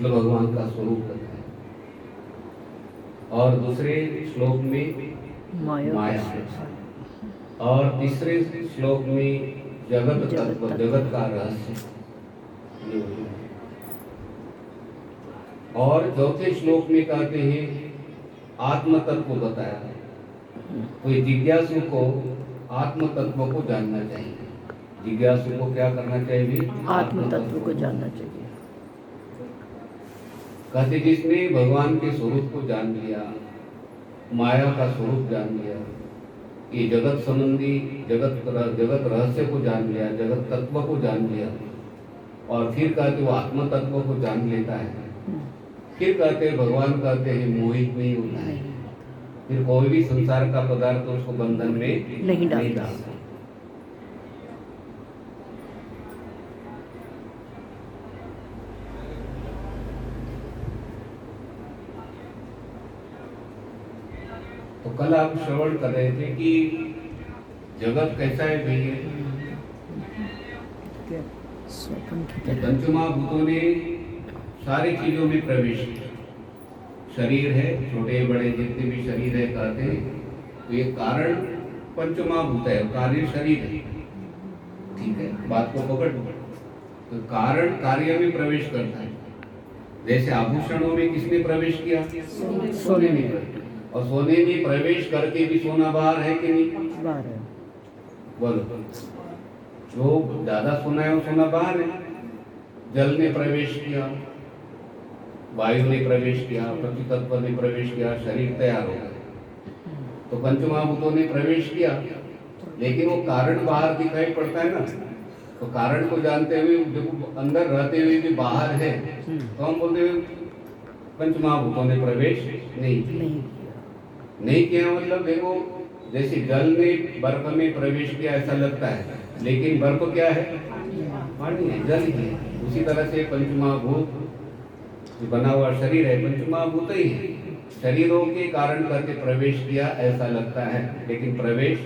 मतलब भगवान का स्वरूप बताया। और दूसरे श्लोक में माया, और तीसरे श्लोक में जगत तत्व, जगत का रहस्य। और चौथे श्लोक में कहते हैं आत्म तत्व बताया। तो जिज्ञासु को आत्म तत्व को जानना चाहिए। जिज्ञासु को क्या करना चाहिए? आत्म तत्व को जानना चाहिए। कहते जिसने भगवान के स्वरूप को जान लिया, माया का स्वरूप जान लिया, ये जगत संबंधी जगत रहस्य को जान लिया, जगत तत्व को जान लिया, और फिर कहते वो आत्म तत्व को जान लेता है, फिर कहते भगवान कहते हैं मोहित नहीं होता है, फिर कोई भी संसार का पदार्थ उसको बंधन में नहीं डालता। तो कल आप श्रवण कर रहे थे कि जगत कैसा है भैया? पंचमहाभूतों ने सारी चीजों में प्रवेश किया। शरीर है, छोटे बड़े जितने भी शरीर है कहते हैं, तो ये कारण पंचमहाभूत है, कार्य शरीर है। ठीक है, बात को पकड़। तो कारण कार्य में प्रवेश करता है। जैसे आभूषणों में किसने प्रवेश किया? सोने ने। और सोने ने प्रवेश करके भी सोना बाहर है कि नहीं? बाहर है। बोलो, जो ज्यादा सोना है वो सोना बाहर है। जल ने प्रवेश किया, वायु ने प्रवेश किया, पृथ्वी तत्व ने प्रवेश किया, शरीर तैयार हो गया। तो पंचमहाभूतों ने प्रवेश किया, लेकिन वो कारण बाहर दिखाई पड़ता है ना। तो कारण को जानते हुए जब अंदर रहते हुए भी बाहर है, तो हम बोलते हैं पंचमहाभूतों ने प्रवेश नहीं किया। मतलब देखो, जैसे जल ने बर्फ में प्रवेश किया ऐसा लगता है, लेकिन बर्फ क्या है? पानी है, जल ही है। उसी तरह से पंचमहाभूत बना हुआ शरीर है, पंचमहाभूत ही है। शरीरों के कारण करके प्रवेश किया ऐसा लगता है, लेकिन प्रवेश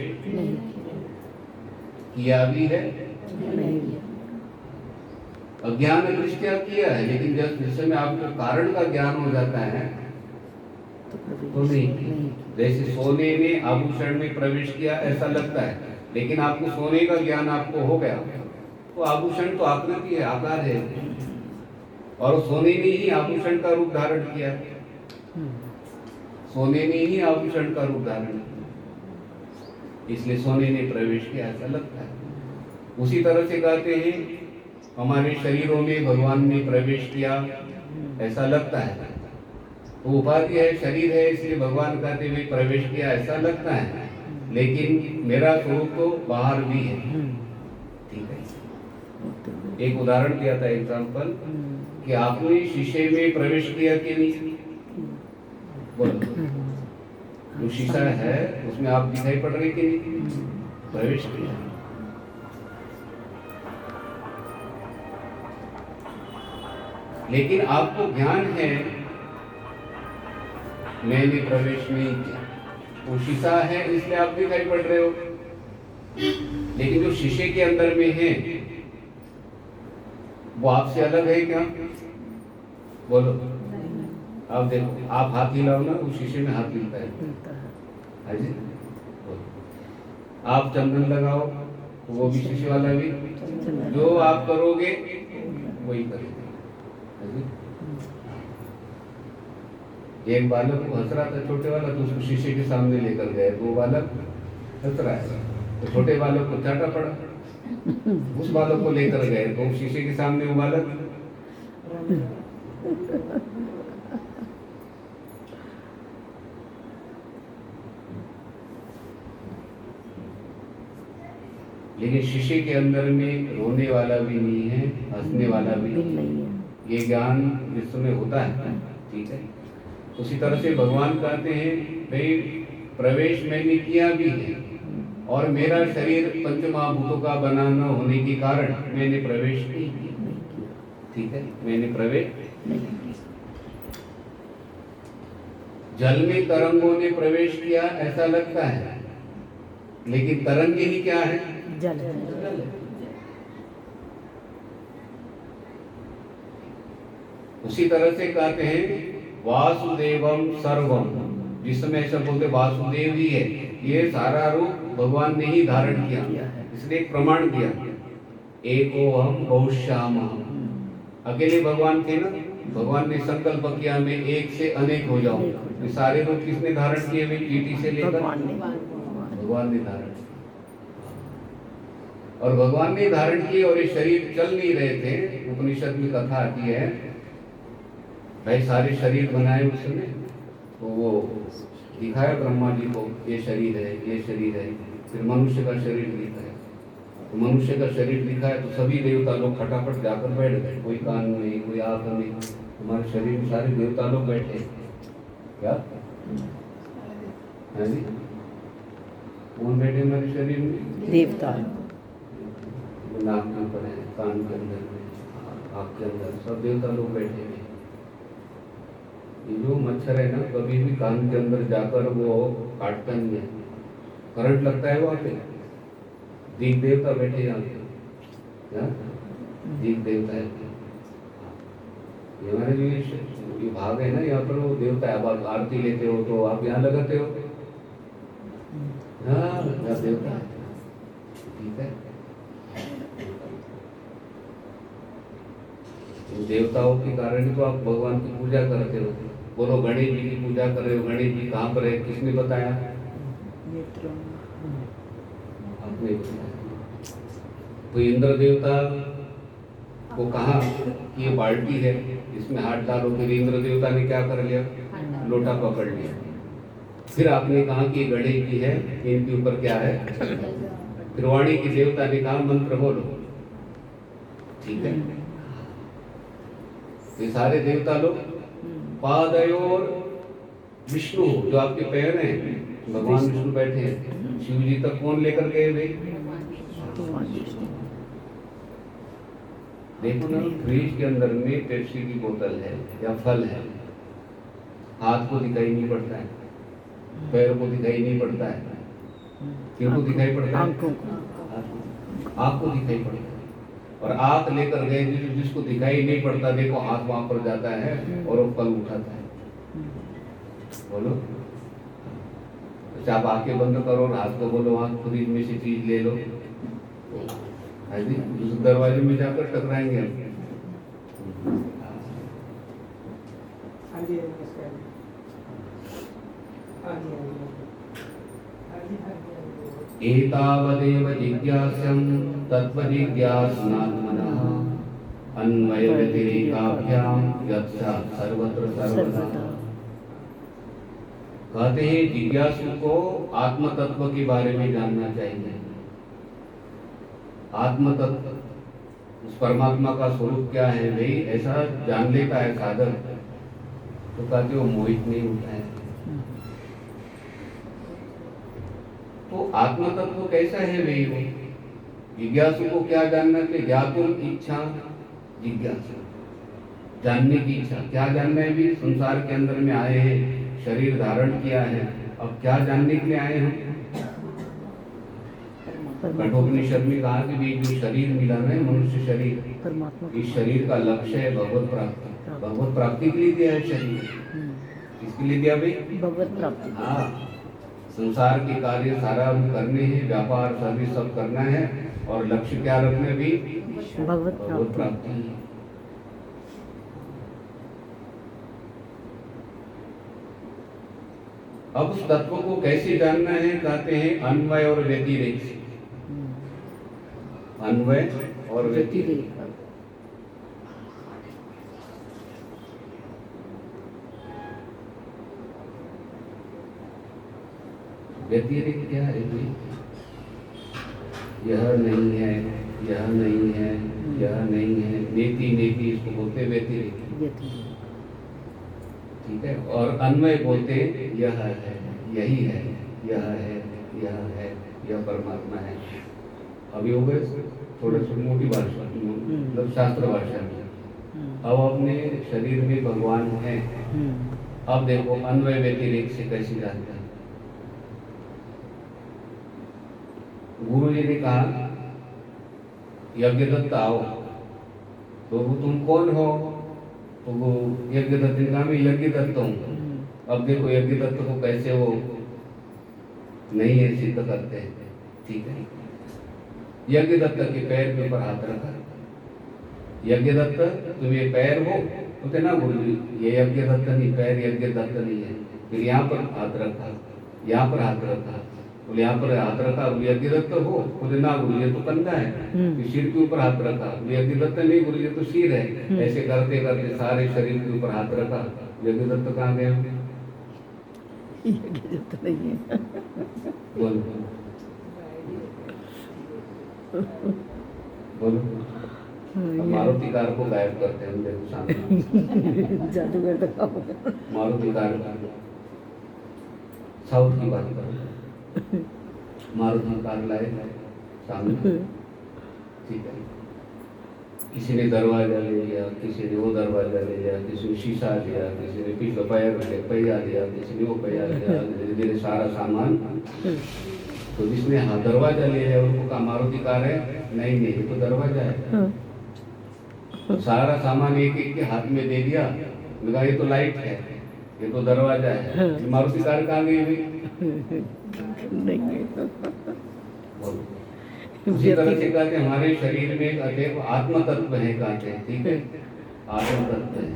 किया भी है, अज्ञान दृष्टिया किया है। लेकिन जब जिस समय आपको कारण का ज्ञान हो जाता है तो नहीं। जैसे सोने ने आभूषण में प्रवेश किया ऐसा लगता है, लेकिन आपको सोने का ज्ञान आपको हो गया, तो आभूषण तो आकृति है, आकार है, और सोने ने ही आभूषण का रूप धारण किया। सोने ने ही आभूषण का रूप धारण किया, इसलिए सोने ने प्रवेश किया ऐसा लगता है। उसी तरह से कहते हैं हमारे शरीरों में भगवान ने प्रवेश किया ऐसा लगता है। तो उपाधि है, शरीर है, इसलिए भगवान कहते हुए प्रवेश किया ऐसा लगता है, लेकिन मेरा स्वरूप तो बाहर भी है। ठीक है, एक उदाहरण दिया था, एग्जाम्पल, कि आपने शीशे में प्रवेश किया कि नहीं? बोलो, जो शीशा है उसमें आप दिखाई पड़ रहे कि नहीं? प्रवेश किया। लेकिन आपको ज्ञान है मैंने प्रवेश नहीं किया, वो शीशा है इसलिए आप दिखाई पड़ रहे हो, लेकिन जो शीशे के अंदर में है वो आपसे अलग है क्या? बोलो, आप देखो, आप हाथ हिलाओ ना, वो शीशे में हाथ हिलता है जी। आप चंदन लगाओ, वो भी शीशे वाला भी, जो आप करोगे वही करेगा। एक बालक को हंस रहा था, छोटे वाला, तो उसको शीशे के सामने लेकर गए, वो बालक हंस रहा है, तो छोटे बालक को चाटा पड़ा। उस बालक को लेकर गए तो शीशे के सामने वो बालक, लेकिन शीशे के अंदर में रोने वाला भी नहीं है, हंसने वाला भी नहीं है। ये ज्ञान जिस समय होता है, ठीक है, उसी तरह से भगवान कहते हैं भाई प्रवेश मैंने किया भी है, और मेरा शरीर पंचमहाभूतों का बना न होने के कारण मैंने प्रवेश नहीं किया। ठीक है, मैंने प्रवेश नहीं किया। जल में तरंगों ने प्रवेश किया ऐसा लगता है, लेकिन तरंग ही क्या है? जल है। उसी तरह से कहते हैं वासुदेवम सर्वम, जिस समय ऐसा बोलते वासुदेव ही है, ये सारा रूप भगवान ने ही धारण किया, इसलिए एक प्रमाण दिया एको हम बहुश्याम। अकेले भगवान थे ना, भगवान ने संकल्प किया मैं एक से अनेक हो जाऊं। ये सारे रूप किसने धारण किए हुए, चीटी से लेकर भगवान ने धारण, और भगवान ने धारण किए और ये शरीर चल नहीं रहे थे। उपनिषद में कथा आती है भाई सारे शरीर बनाए उसने, तो वो दिखाया ब्रह्मा जी को ये शरीर है, ये शरीर है। फिर मनुष्य का शरीर दिखाया, तो मनुष्य का शरीर दिखाया तो सभी देवता लोग खटाखट जाकर बैठ गए, कोई कान नहीं, कोई आंख नहीं, हमारे शरीर में सारे देवता लोग बैठे। क्या है जी? कौन बैठे हमारे शरीर में? देवता। नाक के ऊपर है, कान के अंदर, आँख के अंदर, सब देवता लोग बैठे हैं। ये जो मच्छर है ना, कभी भी कान के अंदर जाकर वो काटता नहीं है, करंट लगता है वहाँ पे। दिग देवता बैठे यहाँ पे, दिग देवता है। ये हमारे जो ये भाग है ना, यहाँ पर वो देवता है। अब आप आरती लेते हो तो आप यहाँ लगाते हो, हाँ यहाँ देवता है, ठीक है। देवताओं के कारण ही तो आप भगवान की पूजा करते हो। बोलो गणेश जी की पूजा कर रहे हो, गणेश जी कहाँ पर है, किसने बताया? आपने बताया। तो इंद्र देवता को कहा कि ये बाल्टी है, इसमें हाथ डालो, फिर इंद्र देवता ने क्या कर लिया, लोटा पकड़ लिया। फिर आपने कहा कि गणेश जी है, इनके ऊपर क्या है, फिर वाणी की देवता ने कहा मंत्र बोलो, ठीक है। ये सारे देवता लोग पादयोर विष्णु, जो आपके पैर हैं, भगवान विष्णु बैठे हैं। शिव जी तक कौन लेकर गए भाई? देखो ना, फ्रिज के अंदर में पेप्सी की बोतल है या फल है, हाथ को दिखाई नहीं पड़ता है, पैर को दिखाई नहीं पड़ता है, किसको दिखाई पड़ता है? आँख को दिखाई पड़ता है। और आँख लेकर गए जिसको दिखाई नहीं पड़ता, देखो हाथ वहां पर जाता है और वो फल उठाता है। बोलो, अच्छा आप आंखें बंद करो और हाथ को बोलो वहां फ्रिज में से चीज ले लो, उस दरवाजे में जाकर टकराएंगे हम। एतावदेव जिज्ञास्यं तत्त्वजिज्ञासनात्मनः अन्वयव्यतिरेकाभ्यां यत्स्यात् सर्वत्र सर्वदा। कहते हैं जिज्ञासु को आत्म तत्व के बारे में जानना चाहिए। आत्म तत्व, उस परमात्मा का स्वरूप क्या है भाई, ऐसा जान लेता है साधक, तो कहते वो मोहित नहीं होता है। तो आत्म तत्व कैसा है भाई? वो जिज्ञासु को क्या जानना चाहिए? ज्ञातुम इच्छा जिज्ञासा, जानने की इच्छा। क्या जानना है भी? संसार के अंदर में आए हैं, शरीर धारण किया है, अब क्या जानने के लिए आए हैं? कठोपनिषद में कहा कि भी जो शरीर मिला है, मनुष्य शरीर, इस शरीर का लक्ष्य है भगवत प्राप्ति। भगवत प्राप्ति के लिए दिया है शरीर। किसके लिए दिया भाई? भगवत प्राप्ति। हाँ, संसार के कार्य सारा करने हैं, व्यापार सर्विस सब करना है, और लक्ष्य क्या रखना भी? भगवत प्राप्ति। अब उस तत्व को कैसे जानना है? कहते हैं अन्वय और व्यतिरेक से। अन्वय और व्यतिरेक। व्यतिरेक क्या है भाई? यह नहीं है, यह नहीं है, यह नहीं है, नेति नेति, इसको बोलते हैं व्यतिरेक, ठीक है। और अन्वय बोलते यह है, यही है, यह है, यह है, यह परमात्मा है। अभी हो गए थोड़ा सी मोटी भाषा, मतलब शास्त्र भाषा में। अब अपने शरीर में भगवान है। अब देखो अन्वय व्यतिरेक से कैसे जानते हैं। गुरु जी ने कहा यज्ञदत्त आओ, तो तुम कौन हो? तो वो यज्ञ दत्त ने कहा मैं यज्ञ दत्त हूँ। अब देखो यज्ञ दत्त को कैसे वो नहीं है सिद्ध करते हैं। ठीक है, यज्ञ दत्त के पैर के ऊपर हाथ रखा। यज्ञ दत्त तुम ये पैर हो, बोलते ना गुरु जी ये यज्ञ दत्त नहीं, पैर यज्ञ दत्त नहीं है। फिर यहाँ पर हाथ रखा, यहाँ पर हाथ रखा, बोले यहाँ पर हाथ रखा, बोले यज्ञ दत्त हो, बोले ना गुरु ये तो कंधा है। फिर सिर के ऊपर हाथ रखा, बोले यज्ञ दत्त नहीं गुरु ये तो सिर है। ऐसे करते करते सारे शरीर के ऊपर हाथ रखा। यज्ञ दत्त कहाँ गया? यज्ञ दत्त नहीं है। बोलो बोलो। मारुति कार को गायब करते हैं देखो सामने। जादूगर दिखाओ। मारुति कार साउथ की बात करो। मारुति कार लाए सामने, ठीक है। किसी ने दरवाजा ले लिया, किसी ने वो दरवाजा ले लिया, किसी ने शीशा लिया, किसी ने पिछला पहिया लिया, किसी ने वो पहिया लिया। धीरे धीरे सारा सामान, तो जिसने हाँ दरवाजा ले लिया उनको कहा मारुति कार है, नहीं नहीं ये तो दरवाजा है। तो सारा सामान एक एक के हाथ में दे दिया, लगा ये तो लाइट है, ये तो दरवाजा है। मारुति कार कहाँ गई भाई? उसी तरह से कहते हैं हमारे शरीर में कहते हैं आत्म तत्व है, कहते हैं ठीक है, आत्म तत्व है।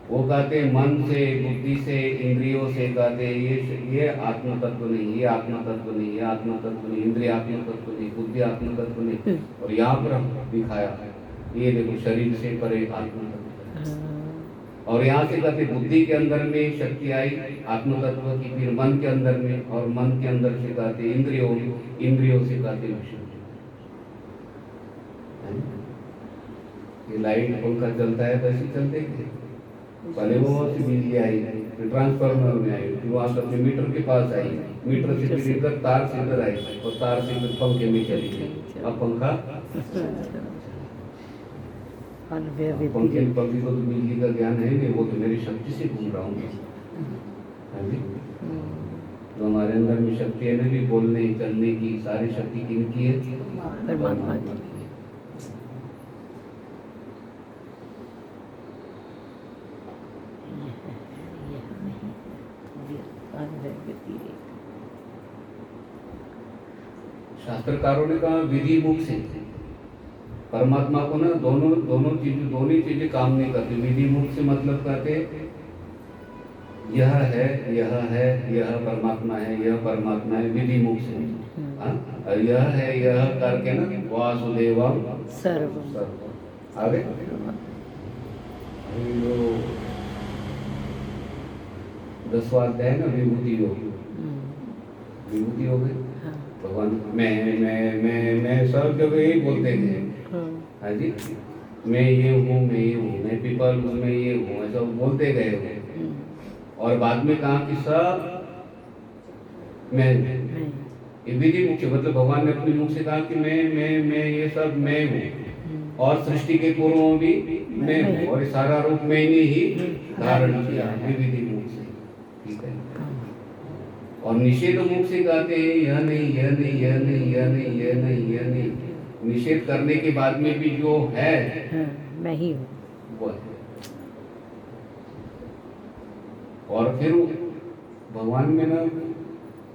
वो कहते हैं मन से, बुद्धि से, इंद्रियों से कहते हैं ये आत्म तत्व नहीं, ये आत्म तत्व नहीं, ये आत्म तत्व नहीं, इंद्रिय आत्म तत्व नहीं, बुद्धि आत्म तत्व नहीं। और यहाँ पर हम दिखाया ये देखो शरीर से परे आत्म तत्व। और यहाँ से कहते बुद्धि के अंदर में शक्ति आई आत्म तत्व की, फिर मन के अंदर में, और मन के अंदर से कहते इंद्रियों, इंद्रियों से कहते विषय। ये लाइट पंखा चलता है तो ऐसे चलते थे पहले, वो से बिजली आई, फिर ट्रांसफार्मर में आई, फिर वहाँ से मीटर के पास आई, मीटर से फिर इधर तार से इधर आई, और तार से फिर पंखे में चली गई। अब पंखा पंखे को तो बिजली का ज्ञान है नहीं, वो तो मेरी शक्ति से घूम रहा हूँ। तो हमारे अंदर में शक्ति है ना भी बोलने चलने की, सारी शक्ति किनकी है? परमात्मा की। शास्त्रकारों ने कहा विधि मुख से परमात्मा को ना दोनों चीजें काम नहीं करती। विधि मुख से मतलब कहते यह है, यह परमात्मा है, यह परमात्मा है, विधि मुख से। और यह है यह करके ना वासुदेवम सर्वम आगे दसवां अध्याय ना विभूति योग, विभूति योग है भगवान मैं सब जगह यही बोलते थे। हाँ जी, मैं ये हूँ, मैं पीपल हूँ, मैं ये हूँ, ऐसा बोलते गए हो। और बाद में कहा कि सब मैं, ये विधि मुख से मतलब भगवान ने अपने मुख से कहा कि मैं ये सब मैं हूँ, और सृष्टि के पूर्व भी मैं हूँ, और ये सारा रूप मैंने ही धारण किया है विधि मुख से। ठीक है। और निषेध मुख से कहते हैं यह नहीं, यह नहीं, यह नहीं, यह नहीं, यह नहीं, यह नहीं। निषेध करने के बाद में भी जो है मैं ही हूँ वो है। और फिर भगवान में ना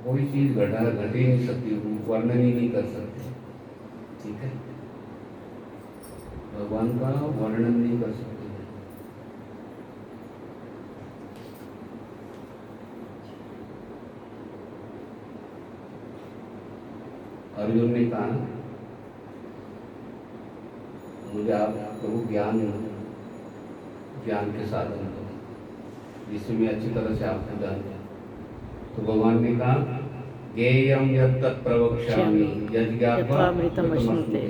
कोई चीज घट ही नहीं सकती, वर्णन ही नहीं कर सकते। ठीक है, भगवान का वर्णन नहीं कर सकते। अर्जुन ने कहा मुझे आप प्रभु ज्ञान के साधन करो जिससे मैं अच्छी तरह से आपको जान जाऊं। तो भगवान ने कहा ज्ञेयं यत्तत् प्रवक्ष्यामि यज्ञात्वा अमृतमश्नुते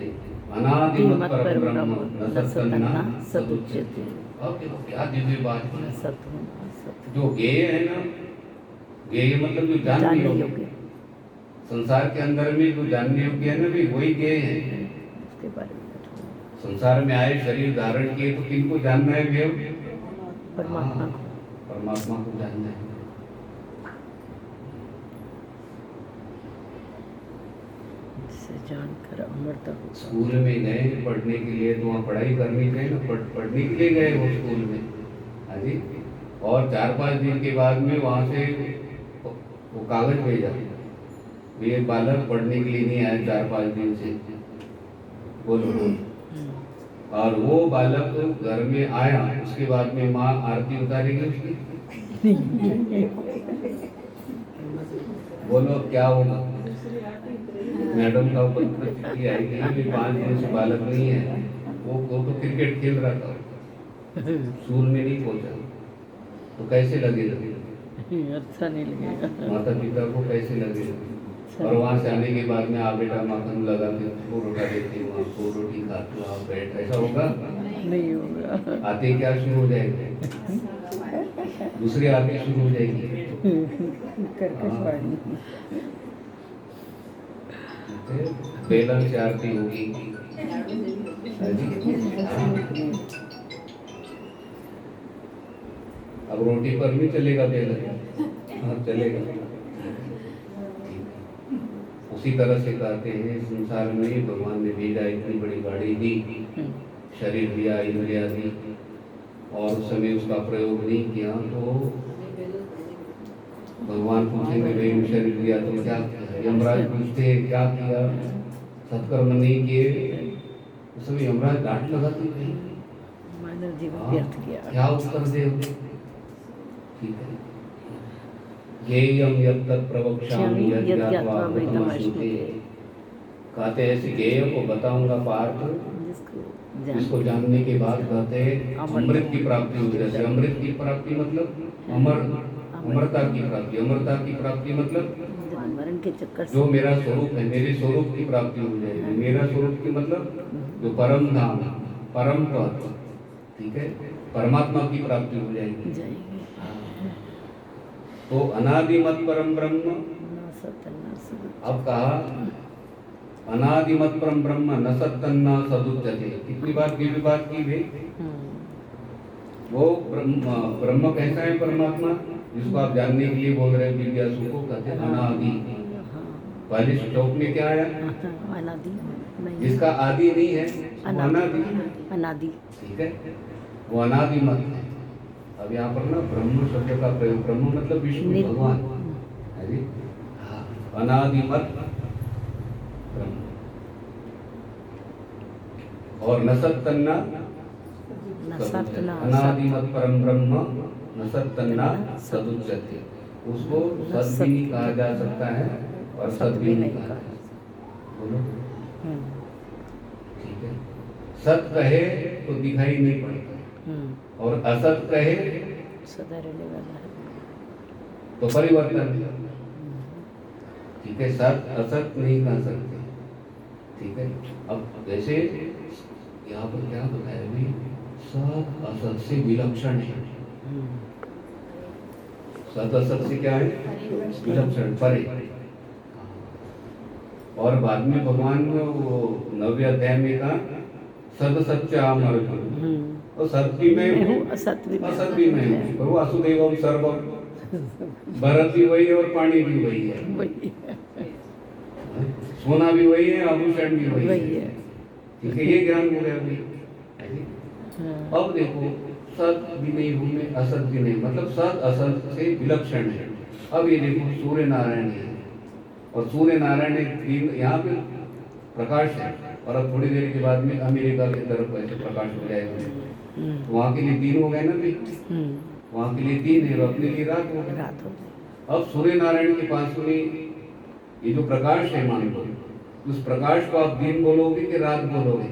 अनादिमत् परब्रह्म न सत्तन्ना सदुच्यते। अब देखो क्या दिव्य बात है। जो ज्ञेय है ना, ज्ञेय मतलब जो जानने योग्य, संसार के अंदर में जो जानने योग्य है ना भी वही ज्ञेय है। उसके बारे में संसार में आए शरीर धारण किए तो किनको जानना है व्यव? परमात्मा को, परमात्मा को जानना है। जानकर अमरता हो। स्कूल में गए पढ़ने के लिए तो वहाँ पढ़ाई करनी गए ना, पढ़ने के लिए गए वो स्कूल में, हाँ जी। और 4-5 दिन के बाद में वहाँ से वो कागज भेजा, ये बालक पढ़ने के लिए नहीं आया 4-5 दिन से, बोलो। और वो बालक घर में आया, उसके बाद में माँ आरती उतारेगी उसकी, बोलो अब क्या होगा। मैडम का ऊपर चिट्ठी आएगी, ये 5 दिन से बालक नहीं है, वो तो क्रिकेट खेल रहा था, स्कूल में नहीं पहुंचा, तो कैसे लगेगा, अच्छा नहीं लगेगा। माता पिता को कैसे लगेगा। और वहाँ से आने के बाद में आप बेटा माखन लगा के उसको रोटा देते हो, आपको रोटी खाते हो, आप बैठ, ऐसा होगा नहीं होगा। आते क्या शुरू हो जाएगा, दूसरी आरती शुरू हो जाएगी, कर्कश वाणी। बेलन से आरती होगी। अब रोटी पर नहीं चलेगा बेलन, अब चलेगा। उसी तरह से कहते हैं संसार में भगवान ने भेजा, इतनी बड़ी गाड़ी दी, शरीर दिया, इंद्रिया दी, और उस समय उसका प्रयोग नहीं किया तो भगवान पूछेंगे भाई शरीर दिया तो क्या किया। यमराज पूछते क्या किया, सत्कर्म नहीं किए, उस समय यमराज डांट लगाते थे, मानव जीवन व्यर्थ किया। क्या उत्तर दे। ठीक है, ज्ञेयं यत्तत् प्रवक्ष्यामि यज्ञात्वा अमृतमश्नुते। कहते हैं ऐसे ज्ञेय को बताऊंगा पार्थ, जिसको जानने के बाद कहते हैं अमृत की प्राप्ति हो जाती है। अमृत की प्राप्ति मतलब अमरता की प्राप्ति। अमरता की प्राप्ति मतलब मरण के चक्कर जो मेरा स्वरूप है, मेरे स्वरूप की प्राप्ति हो जाएगी। मेरा स्वरूप की मतलब जो परम धाम, परम पद, ठीक है, परमात्मा की प्राप्ति हो जाएगी। तो अनादिमत परम ब्रह्म, अब कहा अनादिमत परम ब्रह्म न सत्तन्ना सदुच्यते। कितनी बात की बात की भाई, वो ब्रह्म कैसा है परमात्मा, जिसको आप जानने के लिए बोल रहे हैं जिज्ञासु को, कहते हैं अनादि। पहले श्लोक में क्या आया, अनादि, जिसका आदि नहीं है वो अनादि। अनादि, ठीक है, वो अनादिमत है। अब यहाँ पर ना ब्रह्म शब्द का प्रयोग, ब्रह्म मतलब विष्णु भगवान है जी। हाँ, अनादिमत ब्रह्म। और नसत्तन्ना, अनादिमत परम ब्रह्म नसत्तन्ना सदुच्यते। उसको सत भी नहीं कहा जा सकता है और सत भी नहीं कहा जा सकता। बोलो ठीक है, सत कहे तो दिखाई नहीं पड़ता, और असत कहे सदा रहने वाला है तो परिवर्तन। ठीक है, सत असत नहीं कह सकते। ठीक है, अब जैसे यहाँ पर क्या बताया भी, सत असत से विलक्षण है। सत असत से क्या है, विलक्षण, परे। और बाद में भगवान ने वो 9वें अध्याय में कहा सद सत्य अमर, और सत्य में हूँ असत भी मैं हूँ। प्रभु वासुदेवम सर्वम, भरत भी वही है और पानी भी वही है, सोना भी वही है, आभूषण भी वही है। ठीक है, ये ज्ञान हो गया अभी। अब देखो, सत भी नहीं हूँ मैं, असत भी नहीं, मतलब सत असत से विलक्षण है। अब ये देखो सूर्य नारायण है, और सूर्य नारायण एक यहाँ पे प्रकाश है, और अब थोड़ी देर के बाद में अमेरिका की तरफ ऐसे प्रकाश हो जाएगा। वहाँ के लिए दिन हो गए ना भाई, वहाँ के लिए दिन है और अपने लिए रात हो गई। अब सूर्य नारायण के पास में ये जो प्रकाश है, मान लो उस प्रकाश को आप दिन बोलोगे कि रात बोलोगे।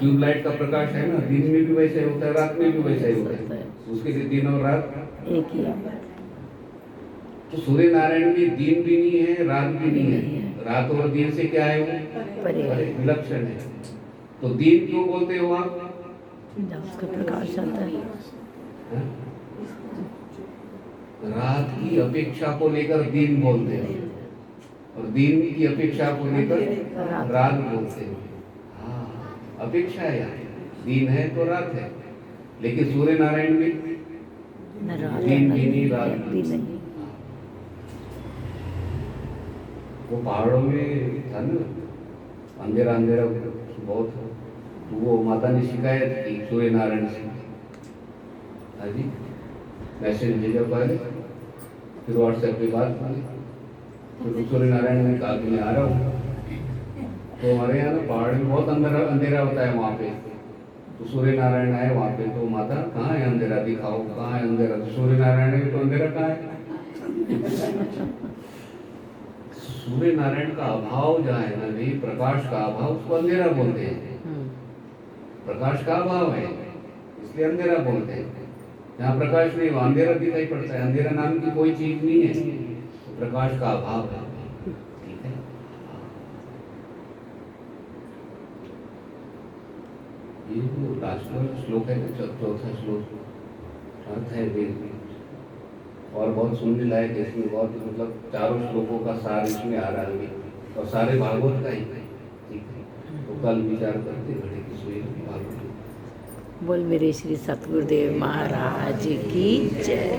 ट्यूबलाइट का प्रकाश है ना, दिन में भी वैसे होता है, रात में भी वैसे ही होता है, उसके लिए दिन और रात एक ही। तो सूर्य नारायण में दिन भी नहीं है, रात भी नहीं है। रात और दिन से क्या है, वो विलक्षण है। तो दिन क्यों बोलते हो आप, जब उसका प्रकाश आता है। रात की अपेक्षा को लेकर दिन बोलते हैं, और दिन की अपेक्षा को लेकर रात बोलते हैं। हाँ, अपेक्षा है, दिन है तो रात है। लेकिन सूर्य नारायण में दिन भी नहीं, रात भी नहीं। वो पहाड़ों में था ना, अंधेरा अंधेरा बहुत, तो वो माता ने शिकायत की सूर्य नारायण से, हाँ जी, मैसेज भेजा पहले, फिर व्हाट्सएप पे बात की, फिर सूर्य नारायण ने कहा कि मैं आ रहा हूँ। तो हमारे यहाँ ना पहाड़ में बहुत अंधेरा अंधेरा होता है वहाँ पे। तो सूर्य नारायण आए वहाँ पे, तो माता कहाँ है अंधेरा, दिखाओ कहाँ है अंधेरा। तो सूर्य नारायण है, तो अंधेरा कहाँ है। सूर्य नारायण का अभाव जहाँ है ना भी, प्रकाश का अभाव, उसको अंधेरा बोलते हैं। प्रकाश का अभाव है इसलिए अंधेरा बोलते हैं। जहाँ प्रकाश नहीं वहाँ अंधेरा दिखाई पड़ता है। अंधेरा नाम की कोई चीज नहीं है, तो प्रकाश का अभाव है। ठीक है, ये जो लास्ट वाला श्लोक है ना, चौथा श्लोक, अर्थ है वेद में और बहुत सुनने लायक है। इसमें बहुत मतलब चारों श्लोकों का सार इसमें आ रहा है और सारे भागवत का ही है। ठीक है, तो कल विचार करते घड़े की सोई भागवत। बोल मेरे श्री सतगुरुदेव महाराज की जय।